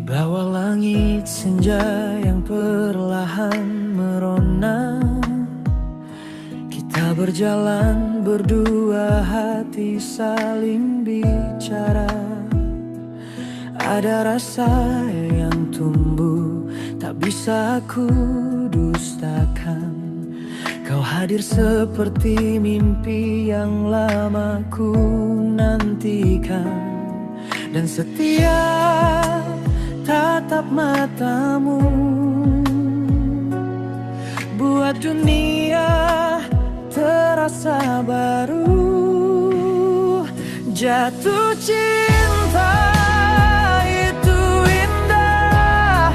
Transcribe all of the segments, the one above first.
Bawah langit senja yang perlahan merona, kita berjalan berdua, hati saling bicara. Ada rasa yang tumbuh tak bisa aku dustakan. Kau hadir seperti mimpi yang lama ku nantikan. Dan setiap tatap matamu buat dunia terasa baru. Jatuh cinta itu indah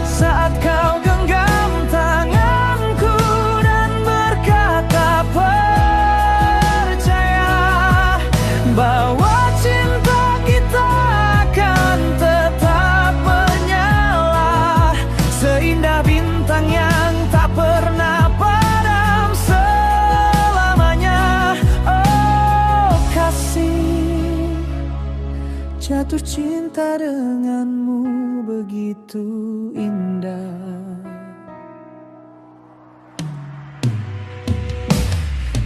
saat kau genggam tanganku dan berkata percaya bahwa cinta kita akan tetap menyala seindah bintang yang tak pernah padam selamanya. Oh kasih, jatuh cinta denganmu begitu indah.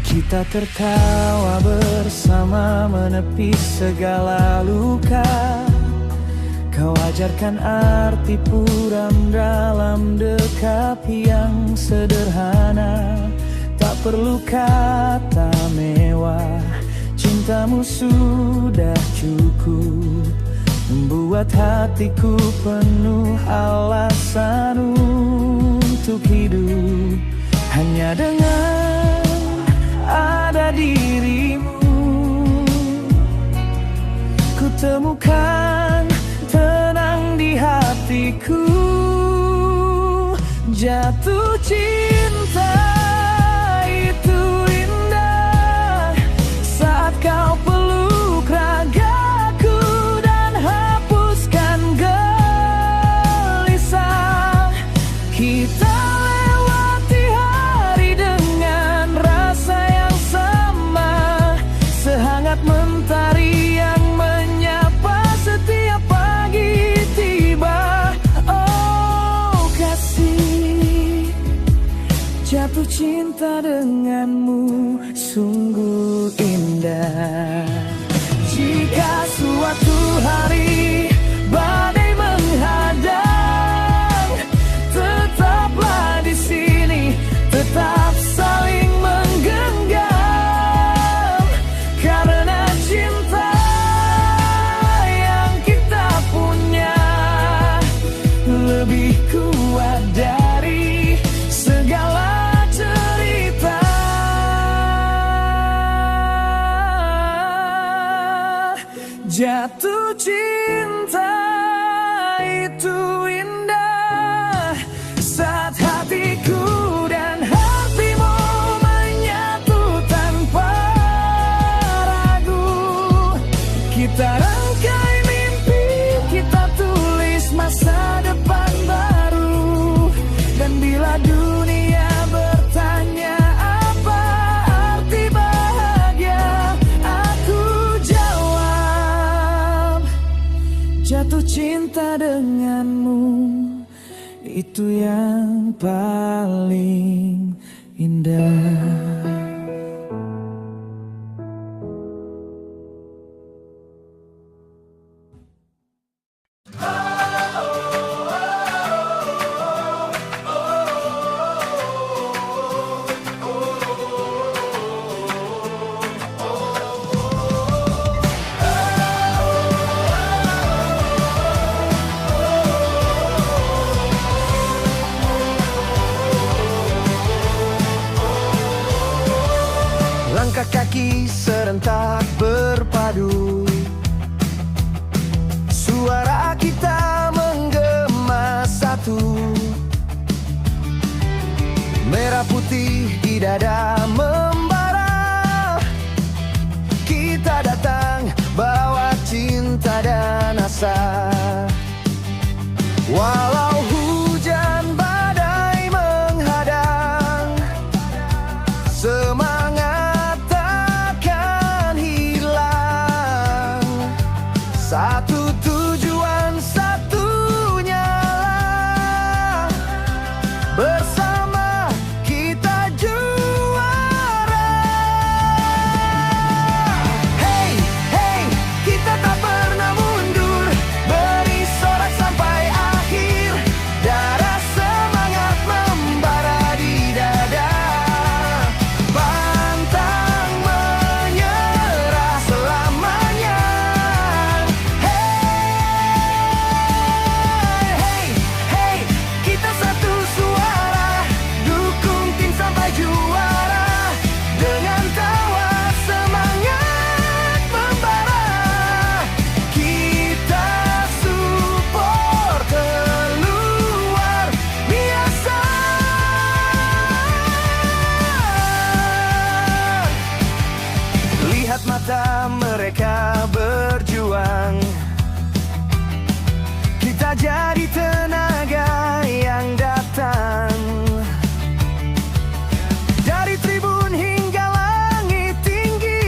Kita tertawa bersama menepis segala luka. Kau ajarkan arti puram dalam dekap yang sederhana. Tak perlu kata mewah, cintamu sudah cukup membuat hatiku penuh alasan untuk hidup. Hanya dengan ada dirimu, ku temukan tenang di hatiku. Jatuh cinta itu indah saat kau peluk ragaku dan hapuskan gelisah. Kita lewati hari dengan rasa yang sama, sehangat mentari yang menyapa setiap pagi tiba. Oh kasih, jatuh cinta denganmu sungguh indah. Jika suatu hari badai menghadang, tetaplah di sini, tetap saling menggenggam. Karena cinta yang kita punya lebih kuat dari segala cerita. Jatuh cinta itu indah saat hatiku dan hatimu menyatu tanpa ragu. Kita rangkai mimpi, kita tulis masa depan baru. Dan bila dunia bertanya apa arti bahagia, aku jawab, jatuh cinta denganmu itu yang paling indah. Cinta jadi tenaga yang datang dari tribun hingga langit tinggi.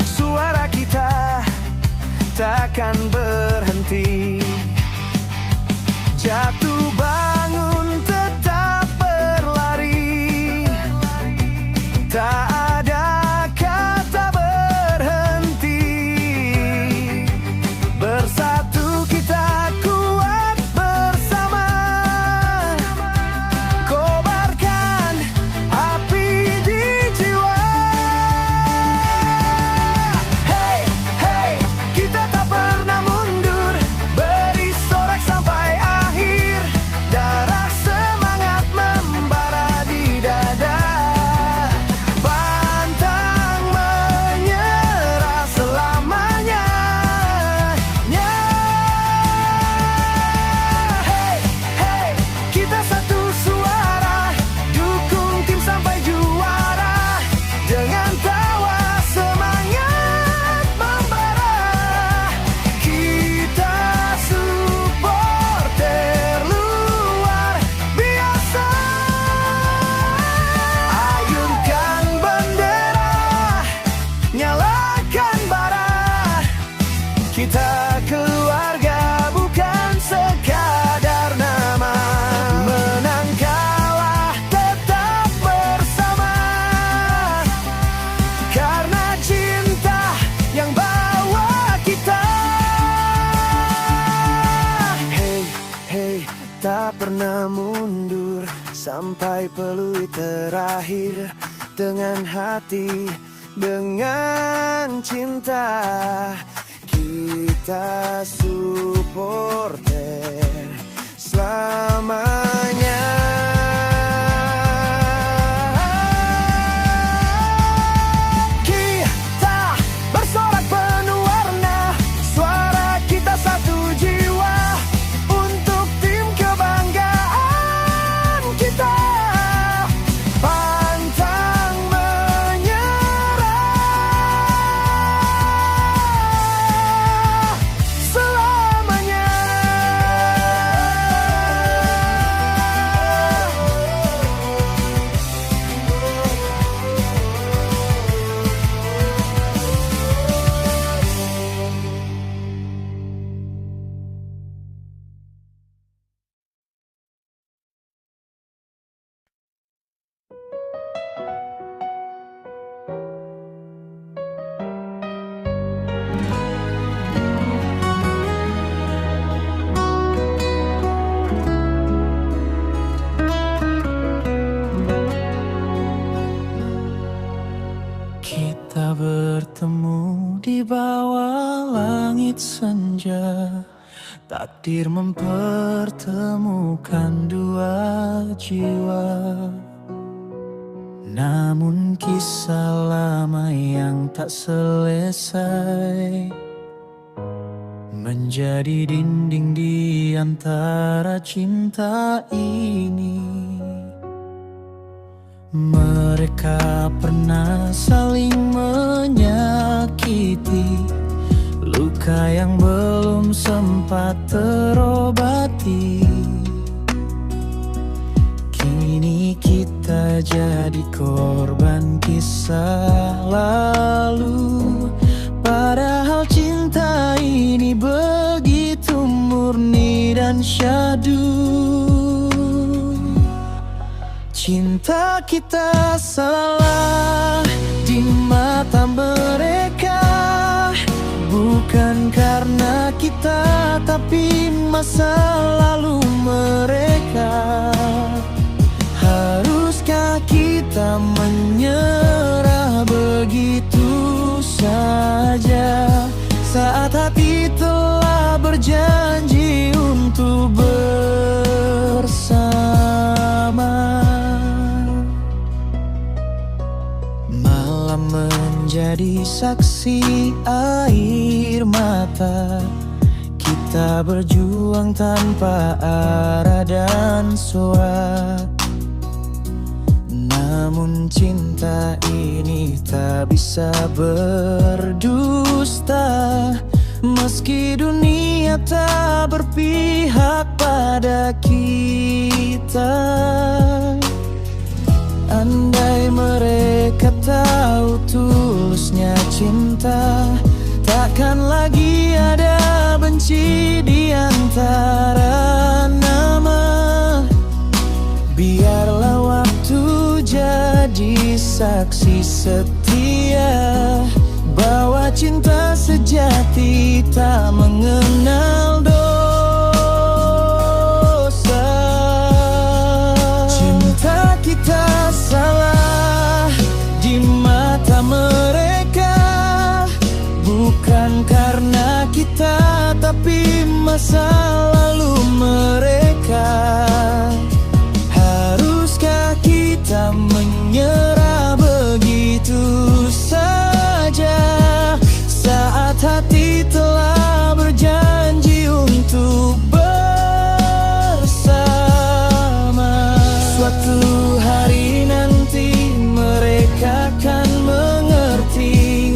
Suara kita takkan berhenti. Jatuh bangun tetap berlari, tak ada kata berhenti. Bersatu kita kuat bersama, kobarkan api di jiwa. Hey, hey, kita tak pernah mundur, beri sorak sampai akhir. Darah semangat membara di dada, pantang menyerah selamanya. Hey, hey, kita satu suara, dukung tim sampai juara. Dengan tawa semangat membara, kita supporter luar biasa. Ayunkan bendera, nyalakan bara, kita keluarga bukan sekadar nama. Menang kalah tetap bersama, karena cinta yang bawa kita. Hey, hey, tak pernah mundur sampai peluit terakhir. Dengan hati, dengan cinta, kita supporter selamanya. Kita bersorak penuh warna, suara kita satu jiwa. Untuk tim kebanggaan kita, pantang menyerah selamanya. Kita bertemu di bawah langit senja. Takdir mempertemukan dua jiwa. Namun kisah lama yang tak selesai menjadi dinding di antara cinta ini. Mereka pernah saling menyakiti, luka yang belum sempat terobati. Kini kita jadi korban kisah lalu, padahal cinta ini begitu murni dan syahdu. Cinta kita salah di mata mereka, bukan karena kita, tapi masa lalu mereka. Haruskah kita menyerah begitu saja saat hati telah berjanji untuk bersama? Malam menjadi saksi air mata, kita berjuang tanpa arah dan suara. Namun cinta ini tak bisa berdusta, meski dunia tak berpihak pada kita. Andai mereka tahu tulusnya cinta, takkan lagi ada benci di antara nama. Biarlah waktu jadi saksi setia bahwa cinta sejati tak mengenal dosa. Cinta kita salah di mata mereka, bukan karena kita, tapi masa lalu mereka. Haruskah kita menyerah begitu saja saat hati telah berjanji untuk bersama? Suatu hari nanti mereka akan mengerti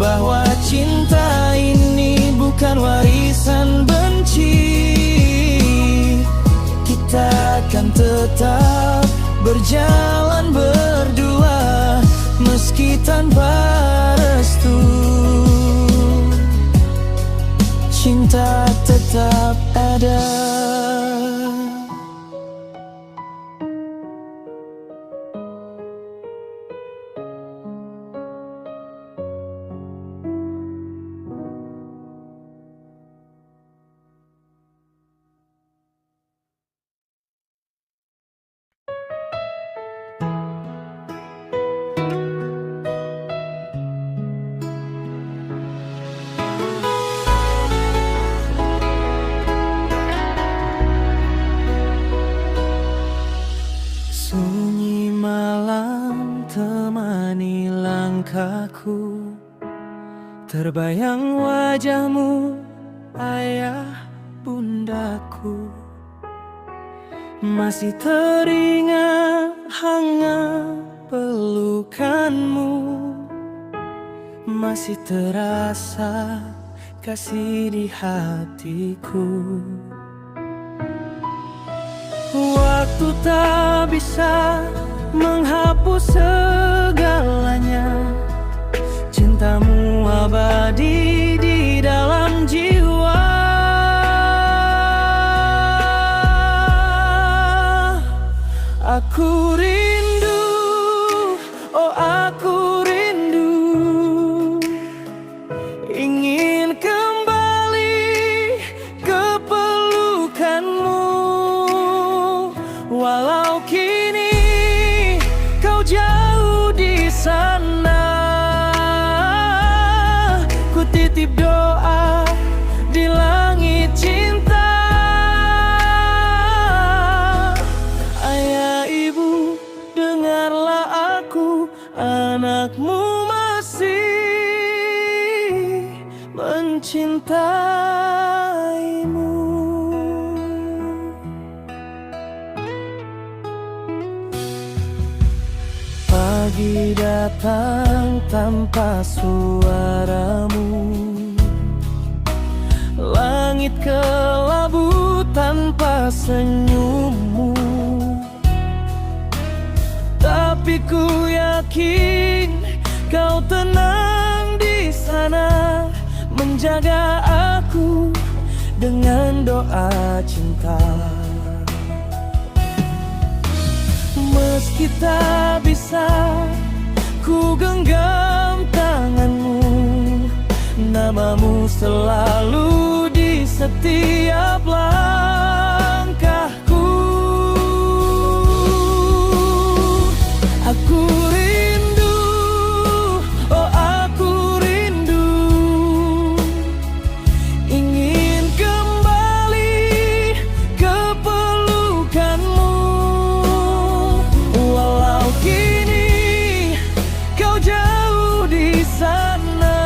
bahwa cinta ini bukan warisan benci. Kita akan tetap berjalan berdua meski tanpa restu. Cinta tetap ada. Sunyi malam temani langkahku, terbayang wajahmu, ayah bundaku. Masih teringat hangat pelukanmu, masih terasa kasih di hatiku. Waktu tak bisa menghapus segalanya, cintamu abadi di dalam jiwa. Aku rindu, oh aku rindu, ingin kembali ke pelukanmu. Walau kini kau jauh di sana, ku titip doa di langit cinta. Ayah ibu, dengarlah aku, anakmu masih mencintaimu. Pagi datang tanpa suaramu, langit kelabu tanpa senyummu. Tapi ku yakin kau tenang di sana, menjaga aku dengan doa cinta. Meski tak bisa ku genggam tanganmu, namamu selalu di setiap langkahku. Aku rindu, oh aku rindu, ingin kembali ke pelukanmu. Walau kini kau jauh di sana,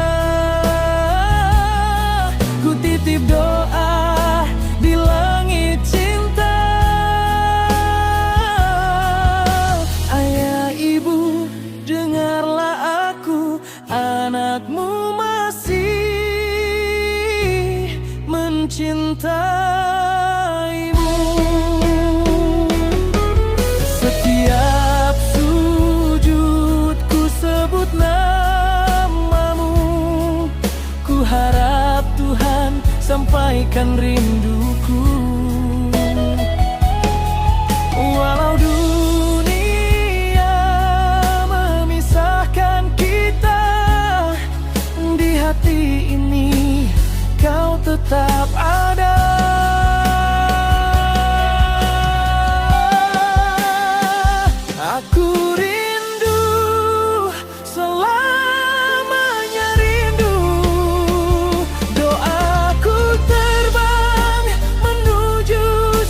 ku titip doa di mencintaimu. Setiap sujud ku sebut namamu. Ku harap Tuhan sampaikan rinduku. Walau dunia memisahkan kita, di hati ini kau tetap ada. Aku rindu, selamanya rindu. Doaku terbang menuju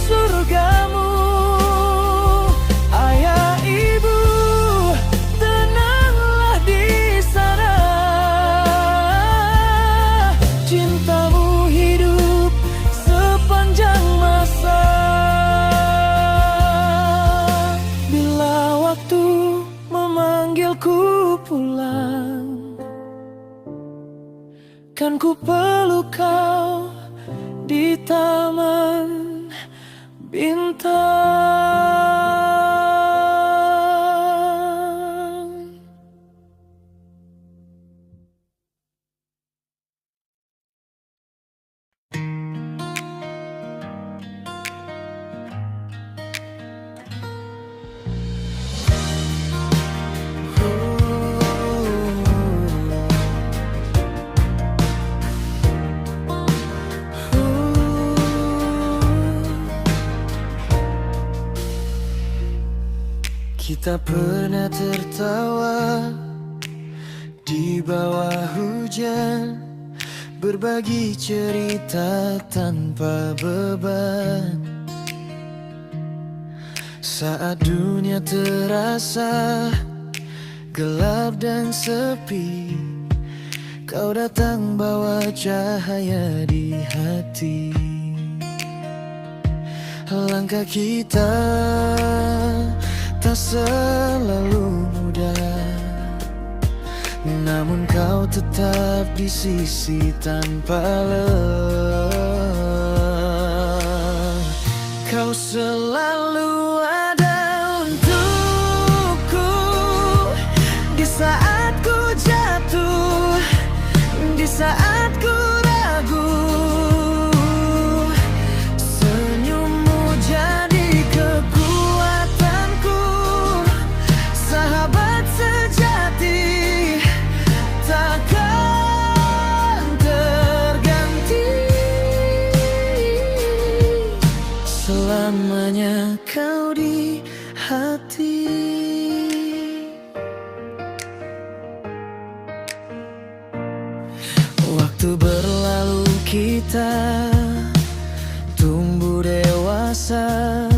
surgamu. Ayah ibu, tenanglah di sana. Cintamu hidup sepanjang masa. Bila waktu memanggilku pulang, kan ku peluk kau di taman bintang. Kita pernah tertawa di bawah hujan, berbagi cerita tanpa beban. Saat dunia terasa gelap dan sepi, kau datang bawa cahaya di hati. Langkah kita tak selalu mudah, namun kau tetap di sisi tanpa lelah. Kau selalu ada untukku di saat ku jatuh, di saat ku ragu. Senyummu jadi kekuatanku, sahabat sejati takkan terganti. Selamanya kau di hati. Waktu berlalu kita tumbuh dewasa,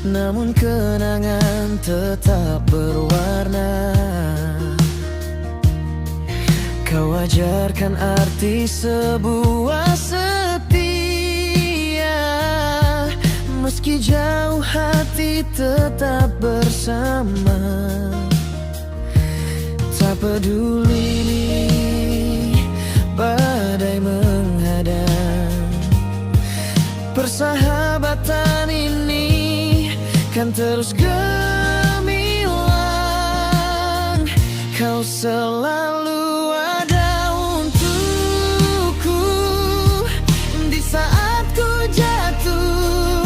namun kenangan tetap berwarna. Kau ajarkan arti sebuah setia, meski jauh hati tetap bersama. Tak peduli badai menghadang, persahabatan ini kan terus gemilang. Kau selalu ada untukku di saat ku jatuh,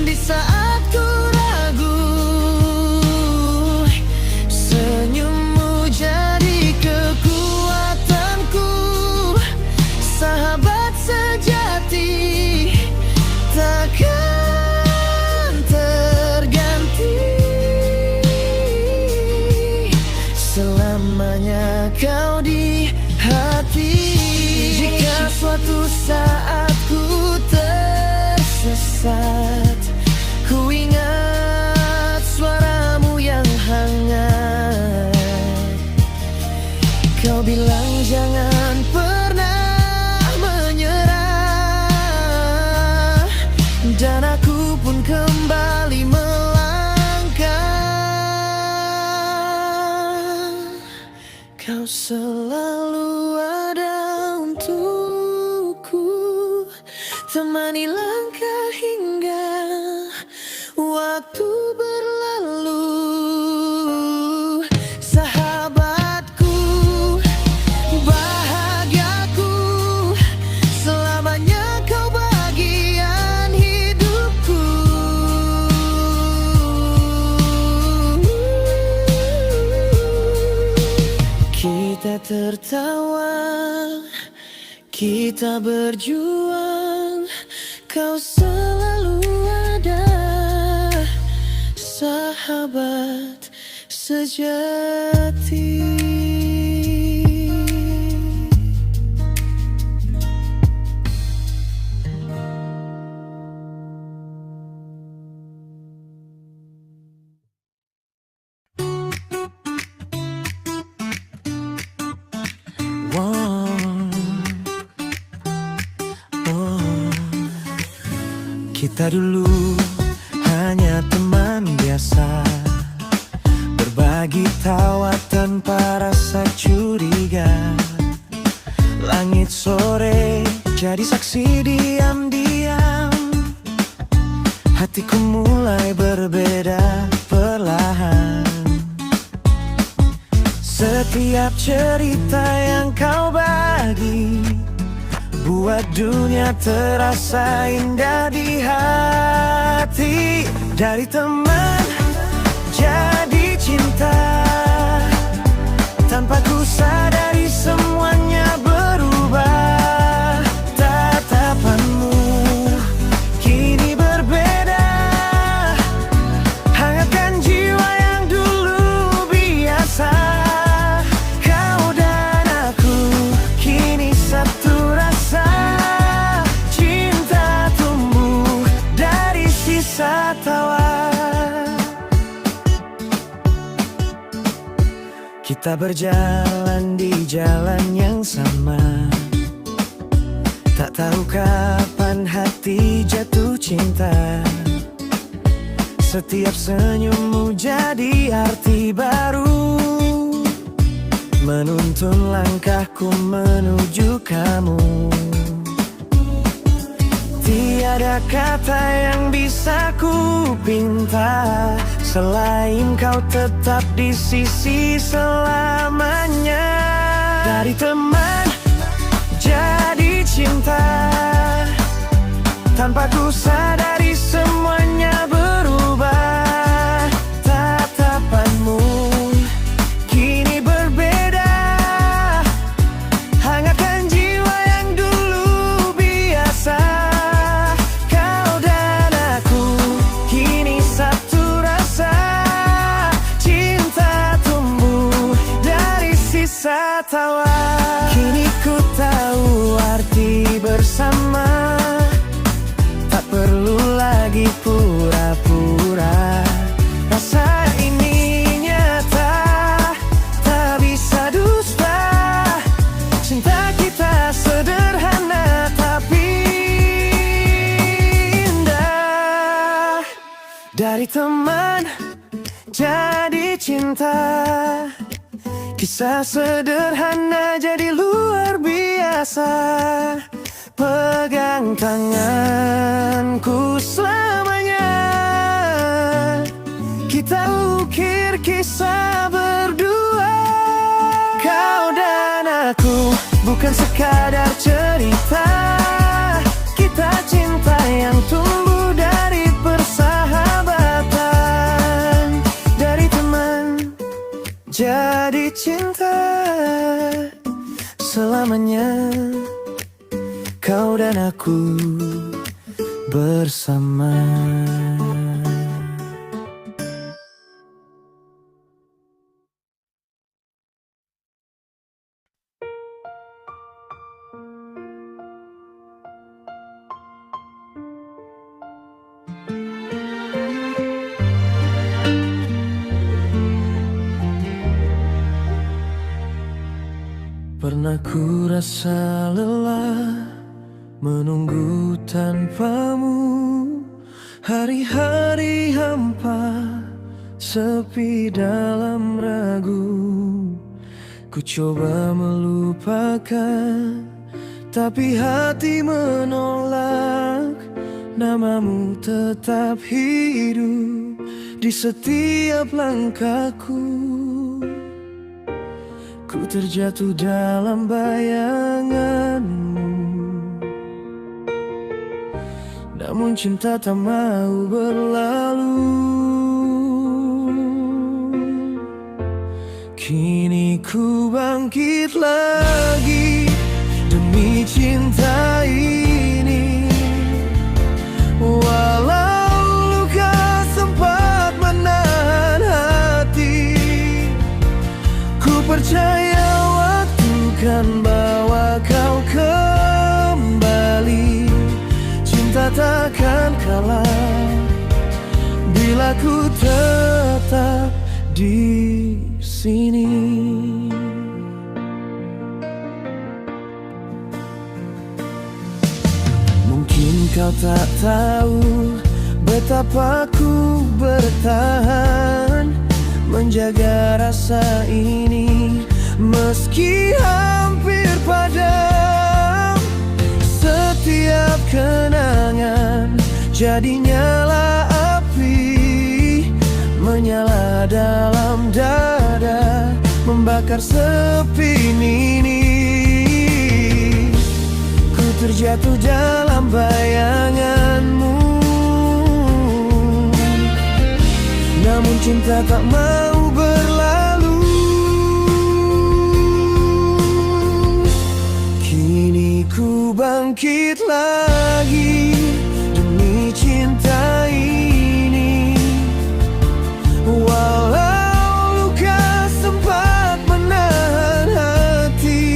di saat ku ragu. Senyummu jadi kekuatanku, sahabat sejati takkan terganti. Selamanya kau di hati. Jika suatu saat ku tersesat, ku ingat suaramu yang hangat. Kau bilang jangan pernah menyerah, dan aku pun kembali melangkah. Kau selalu ada untukku temani langkah hingga waktu berlalu. Sahabatku, bahagiaku, selamanya kau bagian hidupku. Kita tertawa, kita berjuang, kau selalu ada, sahabat sejati. Kita dulu hanya teman biasa, berbagi tawa tanpa rasa curiga. Langit sore jadi saksi diam-diam, hatiku mulai berbeda perlahan. Setiap cerita yang kau bagi buat dunia terasa indah di hati. Dari teman jadi cinta, tanpa ku sadari semuanya berubah. Tatapanmu kini berbeda, hangatkan jiwa yang dulu biasa. Kau dan aku kini satu rasa, cinta tumbuh dari sisa tawa. Kita berjalan di jalan yang sama, tak tahu kapan hati jatuh cinta. Setiap senyummu jadi arti baru, menuntun langkahku menuju kamu. Tiada kata yang bisa ku pinta selain kau tetap di sisi selamanya. Dari teman jadi cinta, tanpa ku sadari semuanya berubah. Tatapanmu kini berbeda, hangatkan jiwa yang dulu biasa. Kau dan aku kini satu rasa, cinta tumbuh dari sisa tawa. Kini ku tahu arti bersama, tak perlu lagi pura-pura. Rasa ini nyata, tak bisa dusta. Cinta kita sederhana tapi indah. Dari teman jadi cinta, kisah sederhana jadi luar biasa. Pegang tanganku selamanya, kita ukir kisah berdua. Kau dan aku bukan sekadar cerita, kita cinta yang tumbuh dari persahabatan. Dari teman jadi cinta selamanya, kau dan aku bersama. Pernah ku rasa lelah menunggu tanpamu, hari-hari hampa, sepi dalam ragu. Ku coba melupakan, tapi hati menolak. namamu tetap hidup di setiap langkahku. Ku terjatuh dalam bayanganmu, namun cinta tak mau berlalu. Kini ku bangkit lagi demi cinta ini. Walau luka sempat menahan hati, ku percaya waktu kan bawa kau kembali. Cinta takkan kalah bila ku tetap di sini. Mungkin kau tak tahu betapa ku bertahan menjaga rasa ini, meski hampir padam. Setiap kenangan jadi nyala api, menyala dalam dada, membakar sepi ini. Ku terjatuh dalam bayanganmu, namun cinta tak mau berlalu. Kini ku bangkit lagi demi cinta ini. Walau luka sempat menahan hati,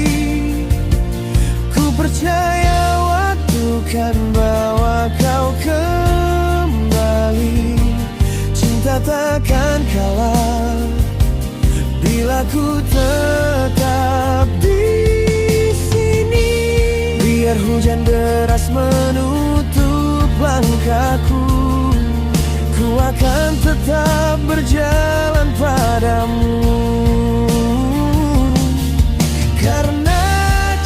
ku percaya waktu kan bawa kau kembali. Cinta takkan kalah bila ku tetap di sini. Biar hujan deras menutup langkahku, ku akan tetap berjalan padamu. Karena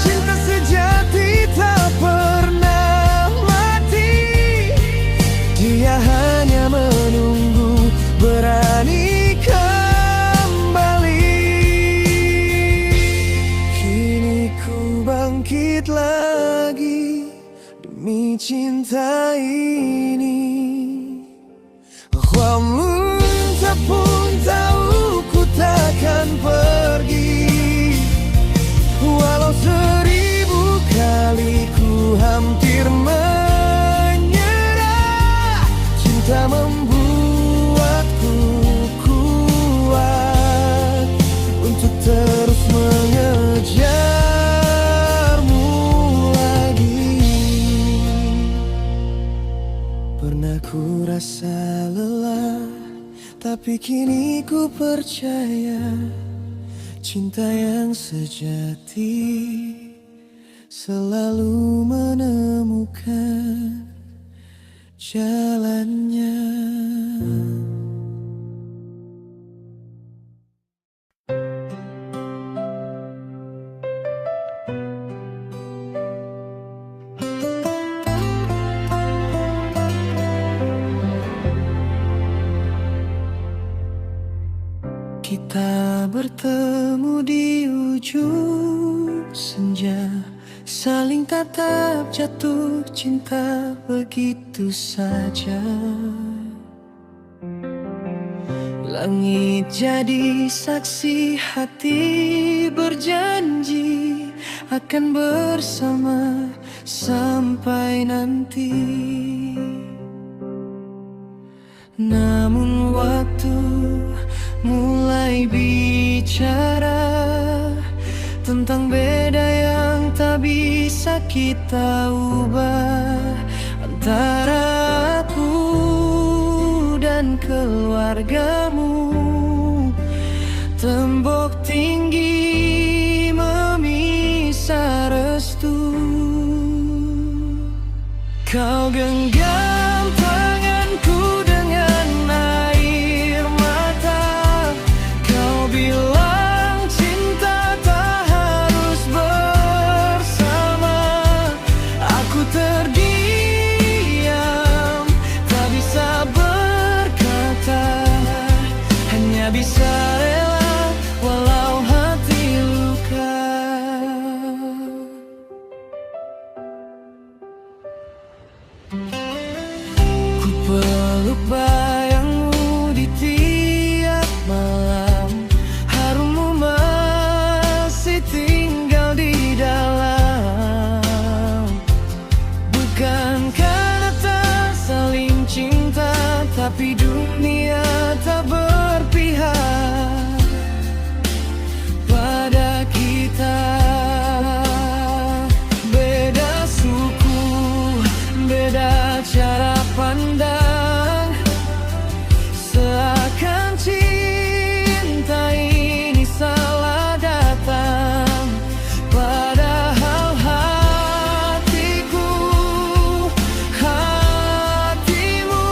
cinta sejati tak pernah mati, dia hanya menunggu berani kembali. Kini ku bangkit lagi demi cinta ini. Walau tak pun tahu ku takkan pergi, walau 1000 kali ku hampir menyerah. Cinta membuatku kuat untuk terus mengejarmu lagi. Pernah ku rasa lelah, tapi kini ku percaya cinta yang sejati selalu menemukan jalannya. Kita bertemu di ujung senja, saling tatap jatuh cinta begitu saja. Langit jadi saksi, hati berjanji akan bersama sampai nanti. Namun waktu mulai bicara tentang beda yang tak bisa kita ubah antara aku dan keluargamu. Tembok tinggi memisah restu. Kau genggam tanganku dengan air mata. Kau bilang cinta tak harus bersama. Aku terdiam Ku peluk bayangmu di tiap malam, harummu masih tinggal di dalam. Bukan karena tak saling cinta, tapi dunia tak berpihak pada kita. Beda suku, beda cara pandang, seakan cinta ini salah datang. Padahal hatiku, hatimu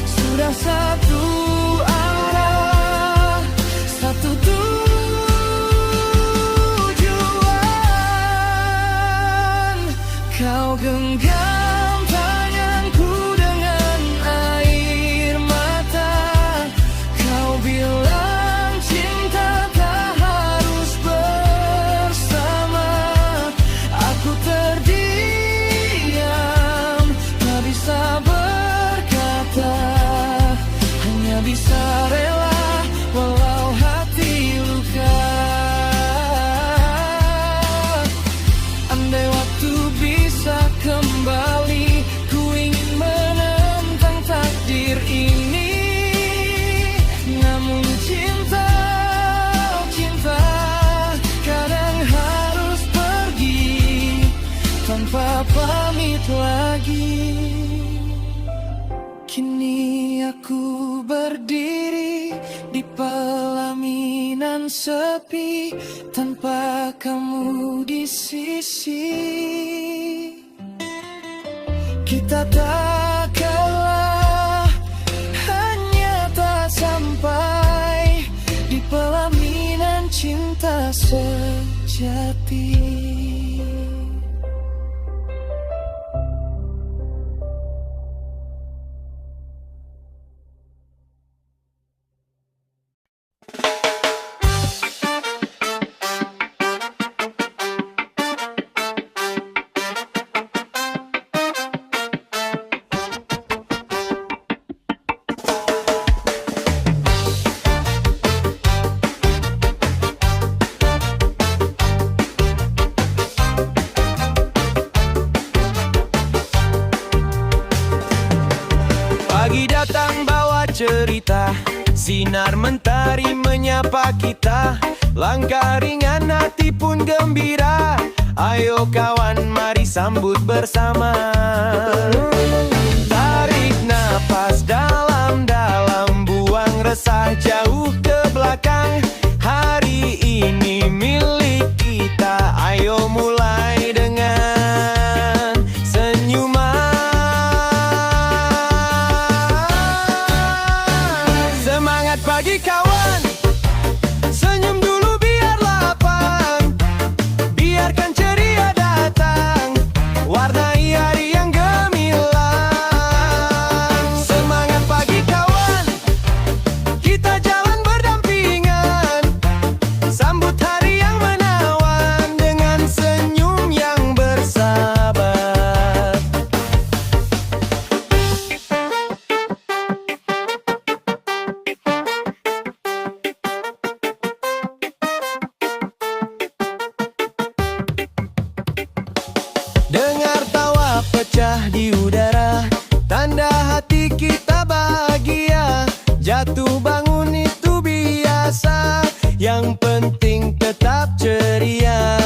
sudah satu arah, satu tujuan. Kau genggam tanganku dengan air mata, kau bilang cinta tak harus bersama. Aku terdiam, tak bisa berkata, hanya bisa rela walau hati luka. Andai waktu bisa kembali, ku ingin menentang takdir ini. Namun cinta, oh cinta, kadang harus pergi tanpa pamit lagi. Kini aku berdiri di pelaminan sepi, tanpa kamu di sisi. Kita tak kalah, hanya tak sampai di pelaminan cinta sejati. Pagi datang bawa cerita, sinar mentari menyapa kita. Langkah ringan hati pun gembira, ayo kawan mari sambut bersama. Tarik napas dalam-dalam, buang resah jauh ke belakang. Hari ini milik kita, ayo mulai dengan senyuman. Semangat pagi kawan, senyum dulu biar lapang, biarkan ceria datang, warnai hari yang gemilang. Semangat pagi kawan, kita jalan berdampingan, sambut hari yang menawan dengan senyum yang bersahabat. Dengar tawa pecah di udara, tanda hati kita bahagia. Jatuh bangun itu biasa, yang penting tetap ceria.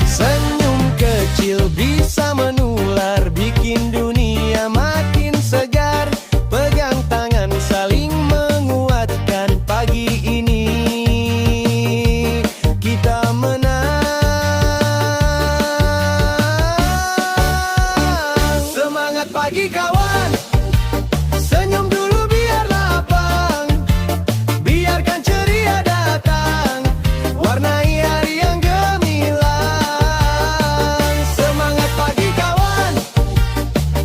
Senyum kecil bisa menular, bikin dunia makin segar. Pegang tangan saling menguatkan, pagi ini kita menang. Semangat pagi kawan, senyum dulu biar lapang, biarkan ceria datang, warnai hari yang gemilang. Semangat pagi kawan,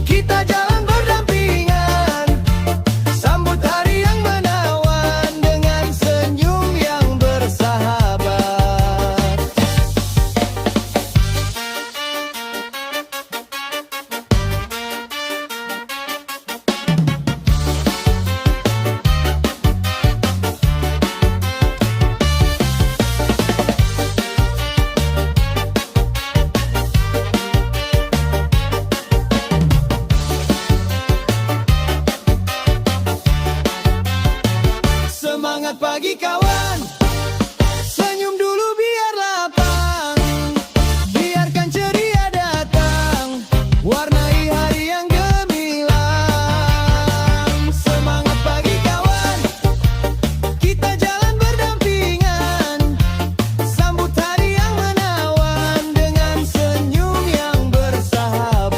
kita jalan berdampingan, sambut hari yang menawan dengan senyum yang bersahabat. pagi kawan, senyum dulu biar lapang, biarkan ceria datang, warnai hari yang gemilang. Semangat pagi kawan, kita jalan berdampingan, sambut hari yang menawan dengan senyum yang bersahabat.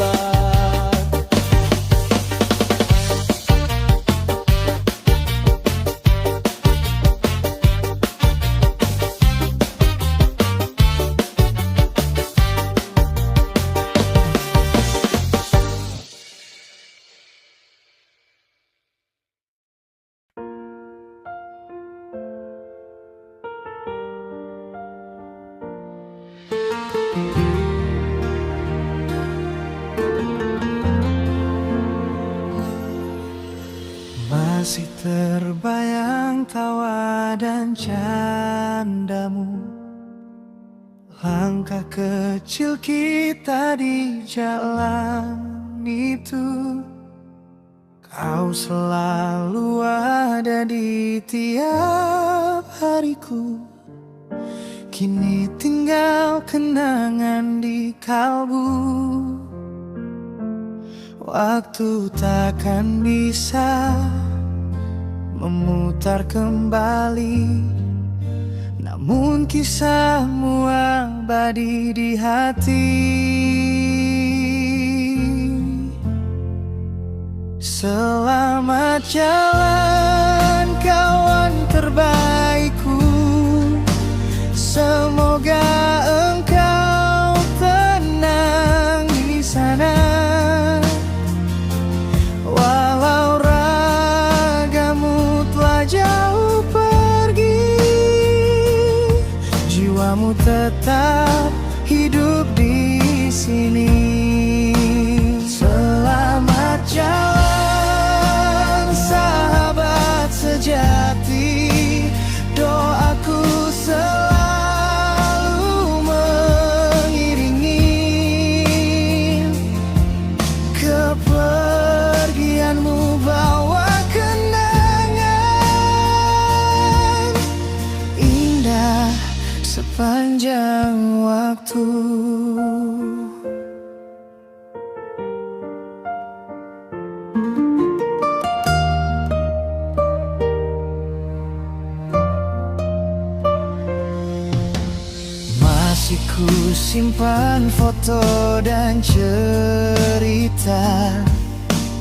Masih terbayang tawa dan candamu, langkah kecil kita di jalan itu. Kau selalu ada di tiap hariku, kini tinggal kenangan di kalbu. Waktu takkan bisa memutar kembali, namun kisahmu abadi di hati. Selamat jalan kawan terbaikku, semoga engkau tenang di sana. Walau ragamu telah jauh pergi, jiwamu tetap hidup di sini. Selamat jalan sahabat sejati, doaku selalu mengiringi kepergianmu, bawa kenangan indah sepanjang waktu. Masih ku simpan foto dan cerita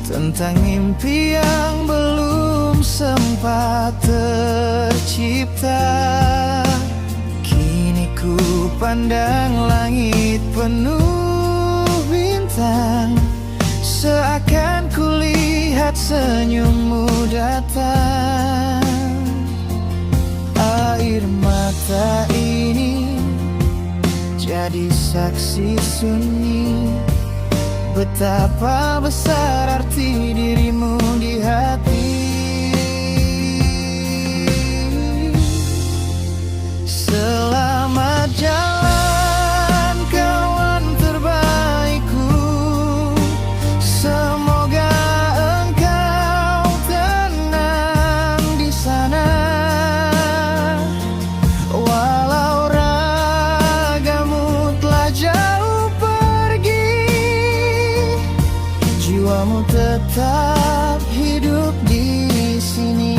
tentang mimpi yang belum sempat tercipta. Kini ku pandang langit penuh bintang, seakan ku lihat senyummu datang. Air mata ini jadi saksi sunyi betapa besar arti dirimu di hati. Selamat jalan kawan terbaikku, semoga engkau tenang di sana. Walau ragamu telah jauh pergi, jiwamu tetap hidup di sini.